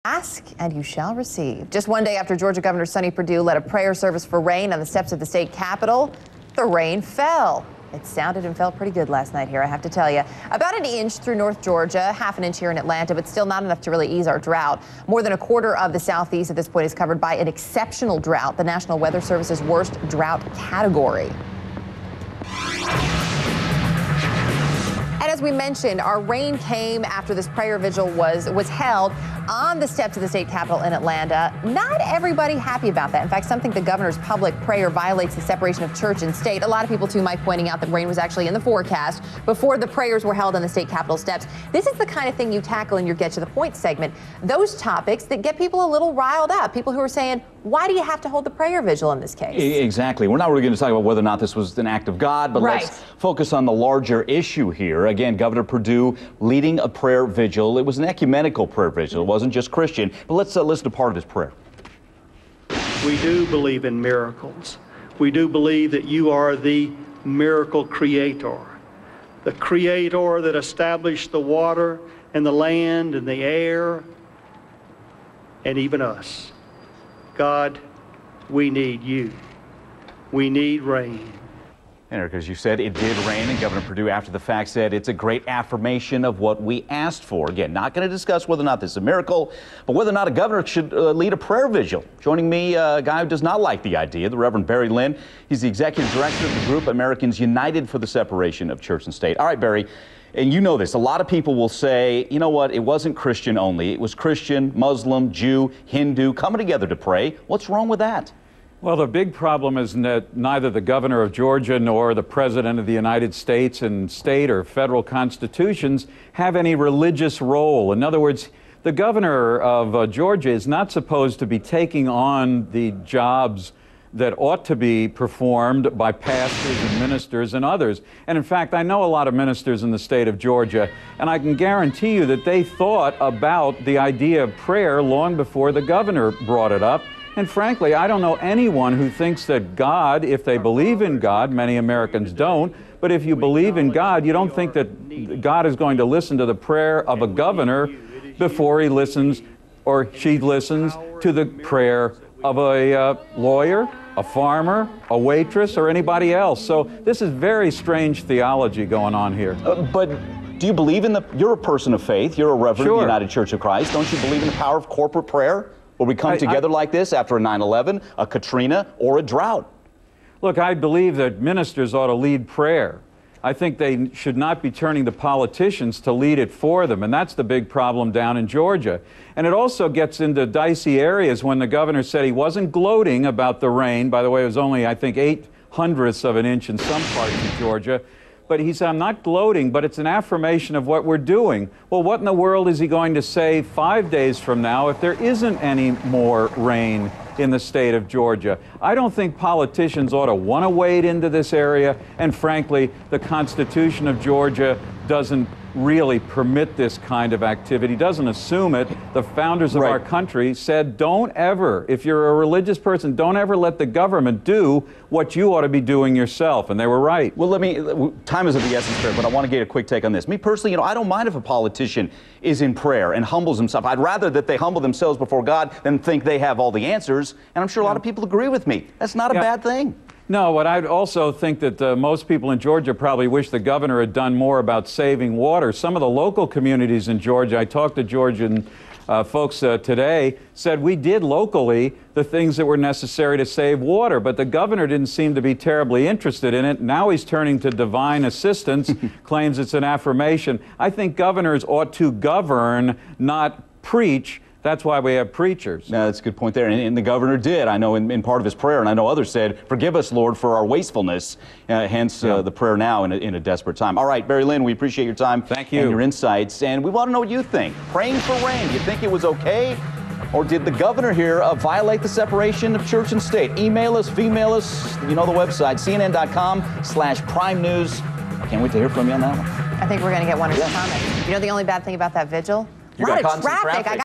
Ask and you shall receive. Just one day after Georgia Governor Sonny Perdue led a prayer service for rain on the steps of the state capitol, the rain fell. It sounded and felt pretty good last night here, I have to tell you. About an inch through North Georgia, half an inch here in Atlanta, but still not enough to really ease our drought. More than a quarter of the southeast at this point is covered by an exceptional drought, the National Weather Service's worst drought category. And as we mentioned, our rain came after this prayer vigil was held on the steps of the state capitol in Atlanta. Not everybody happy about that. In fact, some think the governor's public prayer violates the separation of church and state. A lot of people, too, Mike, pointing out that rain was actually in the forecast before the prayers were held on the state capitol steps. This is the kind of thing you tackle in your Get to the Point segment. Those topics that get people a little riled up. People who are saying, why do you have to hold the prayer vigil in this case? Exactly. We're not really going to talk about whether or not this was an act of God, but let's focus on the larger issue here. Again, Governor Perdue leading a prayer vigil. It was an ecumenical prayer vigil. It wasn't just Christian. But let's listen to part of his prayer. We do believe in miracles. We do believe that you are the miracle creator, the creator that established the water and the land and the air and even us. God, we need you. We need rain. And Eric, as you said, it did rain, and Governor Perdue, after the fact, said it's a great affirmation of what we asked for. Again, not going to discuss whether or not this is a miracle, but whether or not a governor should lead a prayer vigil. Joining me, a guy who does not like the idea, the Reverend Barry Lynn. He's the executive director of the group Americans United for the Separation of Church and State. All right, Barry, and you know this, a lot of people will say, you know what, it wasn't Christian only. It was Christian, Muslim, Jew, Hindu coming together to pray. What's wrong with that? Well, the big problem is that neither the governor of Georgia nor the president of the United States and state or federal constitutions have any religious role. In other words, the governor of Georgia is not supposed to be taking on the jobs that ought to be performed by pastors and ministers and others. And in fact, I know a lot of ministers in the state of Georgia, and I can guarantee you that they thought about the idea of prayer long before the governor brought it up. And frankly, I don't know anyone who thinks that God, if they believe in God, many Americans don't, but if you believe in God, you don't think that God is going to listen to the prayer of a governor before he listens or she listens to the prayer of a lawyer, a farmer, a waitress, or anybody else. So this is very strange theology going on here. But do you believe in you're a person of faith, you're a reverend of the United Church of Christ. Don't you believe in the power of corporate prayer? Where we come together like this after a 9/11, a Katrina, or a drought? Look, I believe that ministers ought to lead prayer. I think they should not be turning to politicians to lead it for them, and that's the big problem down in Georgia. And it also gets into dicey areas when the governor said he wasn't gloating about the rain. By the way, it was only, I think, 0.08 of an inch in some parts of Georgia. But he said, I'm not gloating, but it's an affirmation of what we're doing. Well, what in the world is he going to say 5 days from now if there isn't any more rain in the state of Georgia? I don't think politicians ought to want to wade into this area. And frankly, the Constitution of Georgia doesn't really permit this kind of activity, doesn't assume it. The founders of our country said, don't ever, if you're a religious person, don't ever let the government do what you ought to be doing yourself. And they were right. Well, time is of the essence here, but I want to get a quick take on this. Me personally, I don't mind if a politician is in prayer and humbles himself. I'd rather that they humble themselves before God than think they have all the answers. And I'm sure a lot of people agree with me. That's not a bad thing. No, but I'd also think that most people in Georgia probably wish the governor had done more about saving water. Some of the local communities in Georgia, I talked to Georgian folks today, said we did locally the things that were necessary to save water, but the governor didn't seem to be terribly interested in it. Now he's turning to divine assistance, claims it's an affirmation. I think governors ought to govern, not preach. That's why we have preachers. No, that's a good point there. And the governor did, I know, in part of his prayer, and I know others said, forgive us, Lord, for our wastefulness, hence the prayer now in a desperate time. All right, Barry Lynn, we appreciate your time. Thank you. And your insights. And we want to know what you think. Praying for rain, do you think it was okay? Or did the governor here violate the separation of church and state? Email us, female us, you know the website, cnn.com/prime news. I can't wait to hear from you on that one. I think we're going to get one of your comments. You know the only bad thing about that vigil? A lot of traffic.